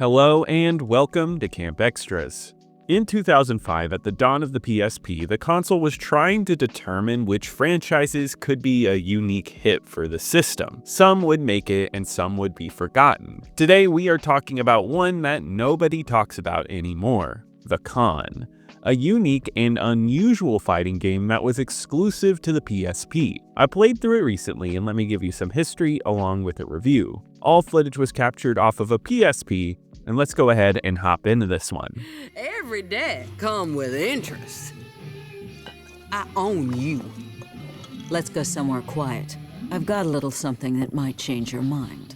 Hello and welcome to Camp Xtras. In 2005, at the dawn of the PSP, the console was trying to determine which franchises could be a unique hit for the system. Some would make it and some would be forgotten. Today we are talking about one that nobody talks about anymore, the Con. A unique and unusual fighting game that was exclusive to the PSP. I played through it recently and let me give you some history along with a review. All footage was captured off of a PSP, and let's go ahead and hop into this one. Every day come with interest. I own you. Let's go somewhere quiet. I've got a little something that might change your mind.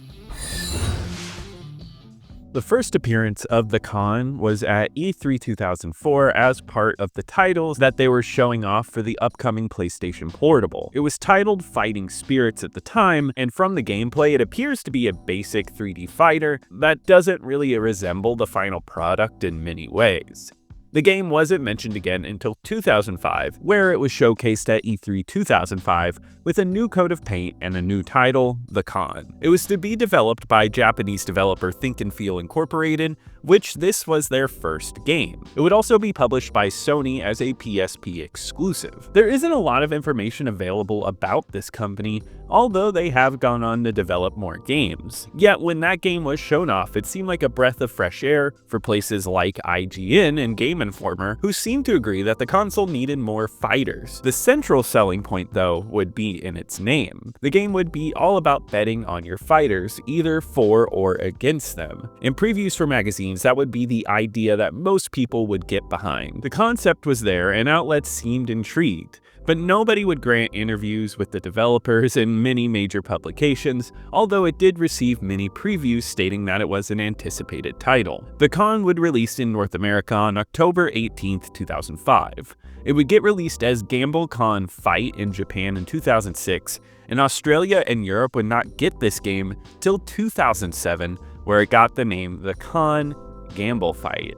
The first appearance of the Con was at E3 2004 as part of the titles that they were showing off for the upcoming PlayStation Portable. It was titled Fighting Spirits at the time, and from the gameplay it appears to be a basic 3D fighter that doesn't really resemble the final product in many ways. The game wasn't mentioned again until 2005, where it was showcased at E3 2005 with a new coat of paint and a new title, The Con. It was to be developed by Japanese developer Think and Feel Incorporated, which this was their first game. It would also be published by Sony as a PSP exclusive. There isn't a lot of information available about this company, although they have gone on to develop more games. Yet when that game was shown off, it seemed like a breath of fresh air for places like IGN and Game Informer, who seemed to agree that the console needed more fighters. The central selling point, though, would be in its name. The game would be all about betting on your fighters, either for or against them. In previews for magazines, that would be the idea that most people would get behind. The concept was there and outlets seemed intrigued, but nobody would grant interviews with the developers in many major publications, although it did receive many previews stating that it was an anticipated title. The Con would release in North America on October 18, 2005. It would get released as Gamble Con Fight in Japan in 2006, and Australia and Europe would not get this game till 2007, where it got the name The Con Gamble Fight.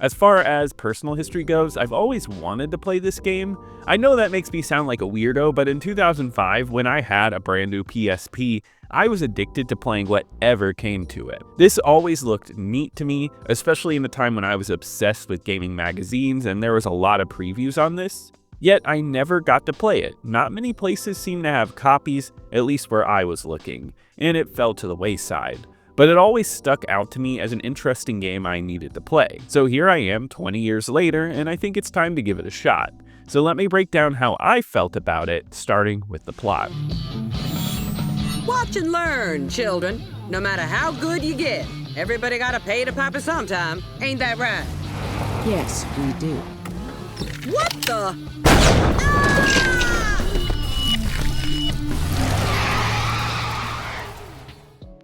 As far as personal history goes, I've always wanted to play this game. I know that makes me sound like a weirdo, but in 2005, when I had a brand new PSP, I was addicted to playing whatever came to it. This always looked neat to me, especially in the time when I was obsessed with gaming magazines and there was a lot of previews on this. Yet I never got to play it. Not many places seem to have copies, at least where I was looking, and it fell to the wayside. But it always stuck out to me as an interesting game I needed to play. So here I am 20 years later, and I think it's time to give it a shot. So let me break down how I felt about it, starting with the plot. Watch and learn, children. No matter how good you get, everybody gotta pay to papa sometime. Ain't that right? Yes, we do. What the? Ah!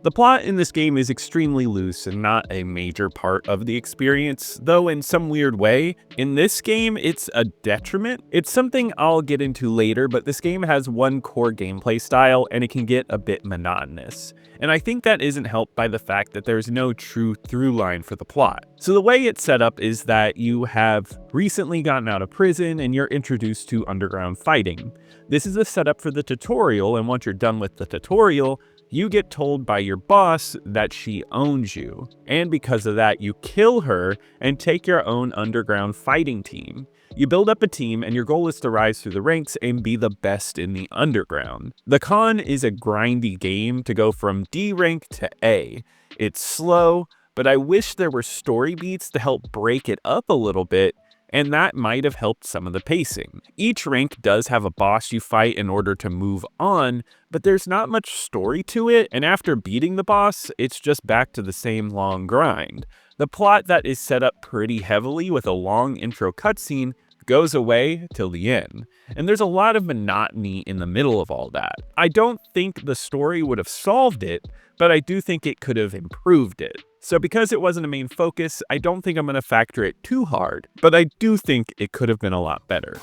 The plot in this game is extremely loose and not a major part of the experience, though in some weird way, in this game it's a detriment. It's something I'll get into later, but this game has one core gameplay style and it can get a bit monotonous. And I think that isn't helped by the fact that there's no true through line for the plot. So the way it's set up is that you have recently gotten out of prison and you're introduced to underground fighting. This is a setup for the tutorial, and once you're done with the tutorial, you get told by your boss that she owns you, and because of that, you kill her and take your own underground fighting team. You build up a team, and your goal is to rise through the ranks and be the best in the underground. The Con is a grindy game to go from D rank to A. It's slow, but I wish there were story beats to help break it up a little bit, and that might have helped some of the pacing. Each rank does have a boss you fight in order to move on, but there's not much story to it, and after beating the boss, it's just back to the same long grind. The plot that is set up pretty heavily with a long intro cutscene goes away till the end, and there's a lot of monotony in the middle of all that. I don't think the story would have solved it, but I do think it could have improved it. So because it wasn't a main focus, I don't think I'm going to factor it too hard, but I do think it could have been a lot better.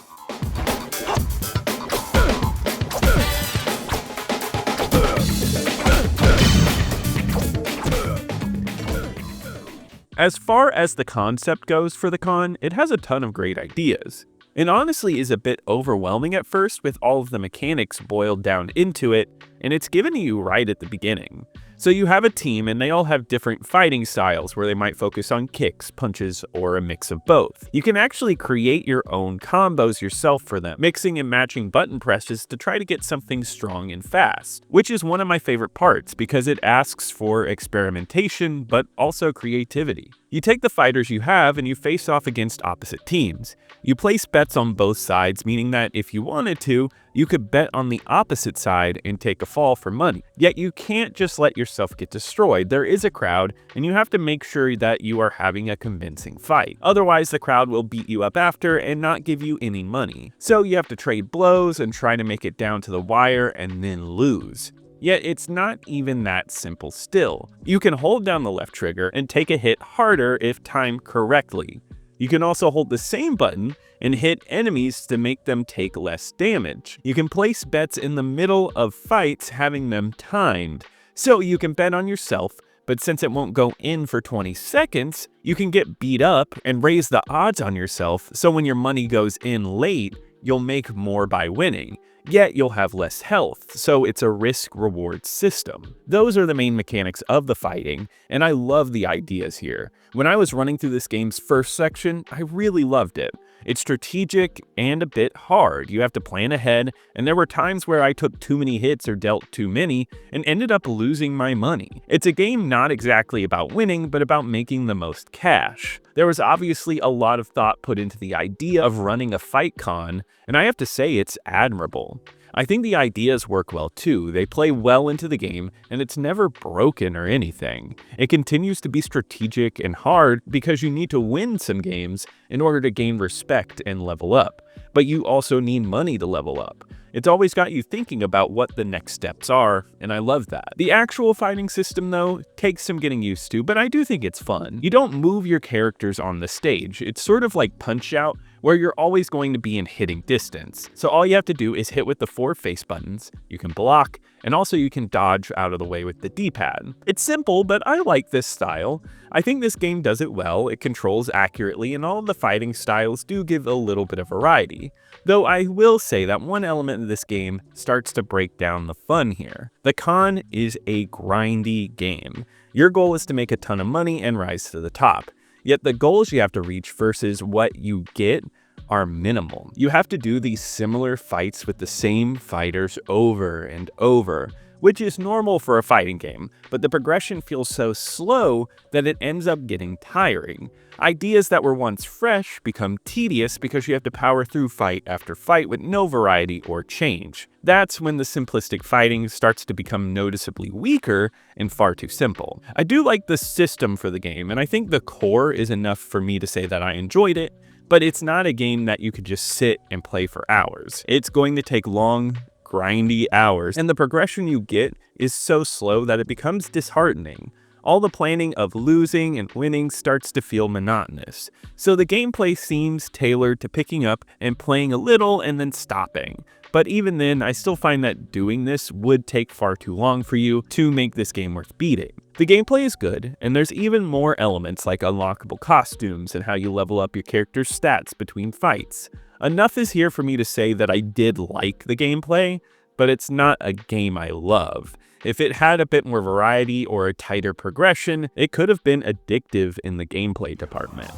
As far as the concept goes for the Con, it has a ton of great ideas. It honestly is a bit overwhelming at first with all of the mechanics boiled down into it, and it's given to you right at the beginning. So you have a team and they all have different fighting styles where they might focus on kicks, punches, or a mix of both. You can actually create your own combos yourself for them, mixing and matching button presses to try to get something strong and fast, which is one of my favorite parts because it asks for experimentation but also creativity. You take the fighters you have and you face off against opposite teams. You place bets on both sides, meaning that if you wanted to, you could bet on the opposite side and take a fall for money. Yet you can't just let yourself get destroyed. There is a crowd, and you have to make sure that you are having a convincing fight. Otherwise, the crowd will beat you up after and not give you any money. So you have to trade blows and try to make it down to the wire and then lose. Yet it's not even that simple still. You can hold down the left trigger and take a hit harder if timed correctly. You can also hold the same button and hit enemies to make them take less damage. You can place bets in the middle of fights, having them timed. So you can bet on yourself, but since it won't go in for 20 seconds, you can get beat up and raise the odds on yourself, so when your money goes in late, you'll make more by winning. Yet you'll have less health, so it's a risk-reward system. Those are the main mechanics of the fighting, and I love the ideas here. When I was running through this game's first section, I really loved it. It's strategic and a bit hard. You have to plan ahead, and there were times where I took too many hits or dealt too many and ended up losing my money. It's a game not exactly about winning, but about making the most cash. There was obviously a lot of thought put into the idea of running a fight con, and I have to say it's admirable. I think the ideas work well too. They play well into the game, and it's never broken or anything. It continues to be strategic and hard because you need to win some games in order to gain respect and level up. But you also need money to level up. It's always got you thinking about what the next steps are, and I love that. The actual fighting system, though, takes some getting used to, but I do think it's fun. You don't move your characters on the stage. It's sort of like Punch-Out, where you're always going to be in hitting distance. So all you have to do is hit with the 4 face buttons, you can block, and also you can dodge out of the way with the D-pad. It's simple, but I like this style. I think this game does it well, it controls accurately, and all of the fighting styles do give a little bit of variety. Though I will say that one element of this game starts to break down the fun here. The con is a grindy game. Your goal is to make a ton of money and rise to the top. Yet the goals you have to reach versus what you get are minimal. You have to do these similar fights with the same fighters over and over, which is normal for a fighting game, but the progression feels so slow that it ends up getting tiring. Ideas that were once fresh become tedious because you have to power through fight after fight with no variety or change. That's when the simplistic fighting starts to become noticeably weaker and far too simple. I do like the system for the game, and I think the core is enough for me to say that I enjoyed it, but it's not a game that you could just sit and play for hours. It's going to take long, grindy hours, and the progression you get is so slow that it becomes disheartening. All the planning of losing and winning starts to feel monotonous, so the gameplay seems tailored to picking up and playing a little and then stopping. But even then, I still find that doing this would take far too long for you to make this game worth beating. The gameplay is good, and there's even more elements like unlockable costumes and how you level up your character's stats between fights. Enough is here for me to say that I did like the gameplay, but it's not a game I love. If it had a bit more variety or a tighter progression, it could have been addictive in the gameplay department.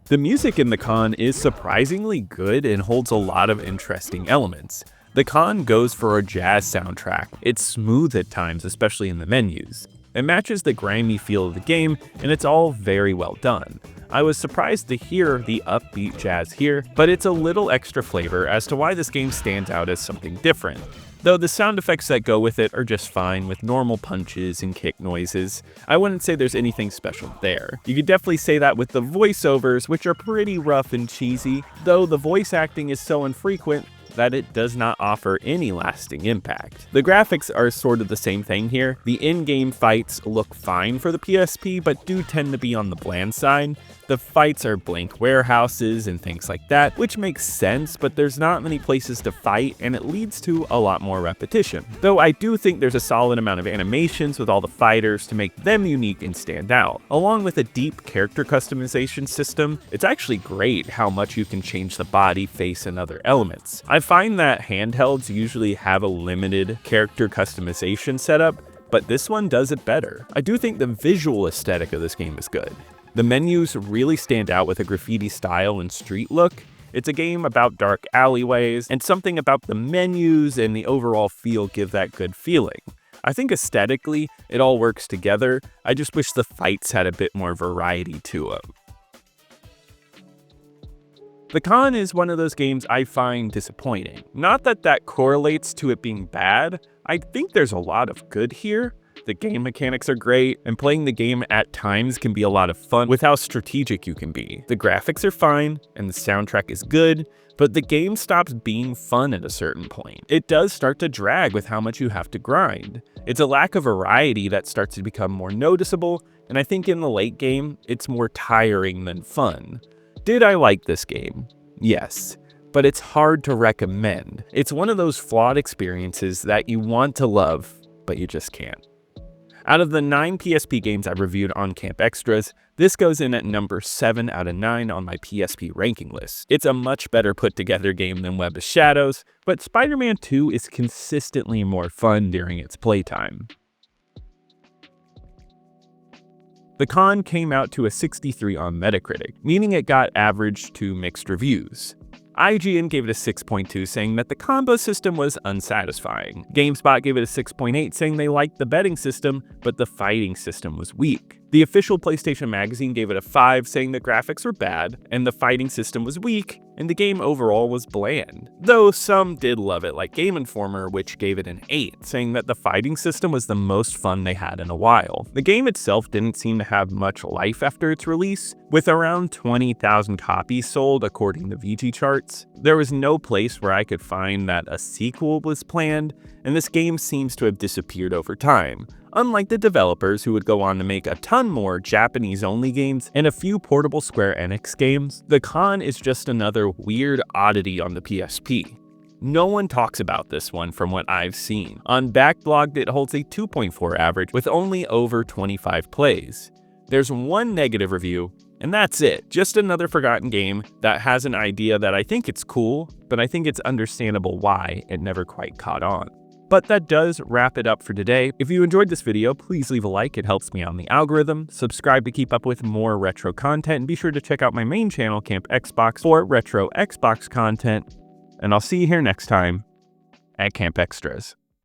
The music in the con is surprisingly good and holds a lot of interesting elements. The con goes for a jazz soundtrack. It's smooth at times, especially in the menus. It matches the grimy feel of the game, and it's all very well done. I was surprised to hear the upbeat jazz here, but it's a little extra flavor as to why this game stands out as something different. Though the sound effects that go with it are just fine with normal punches and kick noises, I wouldn't say there's anything special there. You could definitely say that with the voiceovers, which are pretty rough and cheesy, though the voice acting is so infrequent that it does not offer any lasting impact. The graphics are sort of the same thing here. The in-game fights look fine for the PSP, but do tend to be on the bland side. The fights are blank warehouses and things like that, which makes sense, but there's not many places to fight, and it leads to a lot more repetition. Though I do think there's a solid amount of animations with all the fighters to make them unique and stand out. Along with a deep character customization system, it's actually great how much you can change the body, face, and other elements. I find that handhelds usually have a limited character customization setup, but this one does it better. I do think the visual aesthetic of this game is good. The menus really stand out with a graffiti style and street look. It's a game about dark alleyways, and something about the menus and the overall feel give that good feeling. I think aesthetically, it all works together. I just wish the fights had a bit more variety to them. The Con is one of those games I find disappointing. Not that that correlates to it being bad. I think there's a lot of good here. The game mechanics are great, and playing the game at times can be a lot of fun with how strategic you can be. The graphics are fine, and the soundtrack is good, but the game stops being fun at a certain point. It does start to drag with how much you have to grind. It's a lack of variety that starts to become more noticeable, and I think in the late game, it's more tiring than fun. Did I like this game? Yes. But it's hard to recommend. It's one of those flawed experiences that you want to love, but you just can't. Out of the 9 PSP games I've reviewed on Camp Xtras, this goes in at number 7 out of 9 on my PSP ranking list. It's a much better put together game than Web of Shadows, but Spider-Man 2 is consistently more fun during its playtime. The Con came out to a 63 on Metacritic, meaning it got average to mixed reviews. IGN gave it a 6.2, saying that the combo system was unsatisfying. GameSpot gave it a 6.8, saying they liked the betting system, but the fighting system was weak. The official PlayStation magazine gave it a 5, saying the graphics were bad, and the fighting system was weak, and the game overall was bland. Though some did love it, like Game Informer, which gave it an 8, saying that the fighting system was the most fun they had in a while. The game itself didn't seem to have much life after its release, with around 20,000 copies sold according to VG charts. There was no place where I could find that a sequel was planned, and this game seems to have disappeared over time. Unlike the developers who would go on to make a ton more Japanese-only games and a few portable Square Enix games, the Con is just another weird oddity on the PSP. No one talks about this one from what I've seen. On Backblogged, it holds a 2.4 average with only over 25 plays. There's one negative review, and that's it. Just another forgotten game that has an idea that I think it's cool, but I think it's understandable why it never quite caught on. But that does wrap it up for today. If you enjoyed this video, please leave a like, it helps me on the algorithm. Subscribe to keep up with more retro content, and be sure to check out my main channel, Camp Xbox, for retro Xbox content. And I'll see you here next time at Camp Xtras.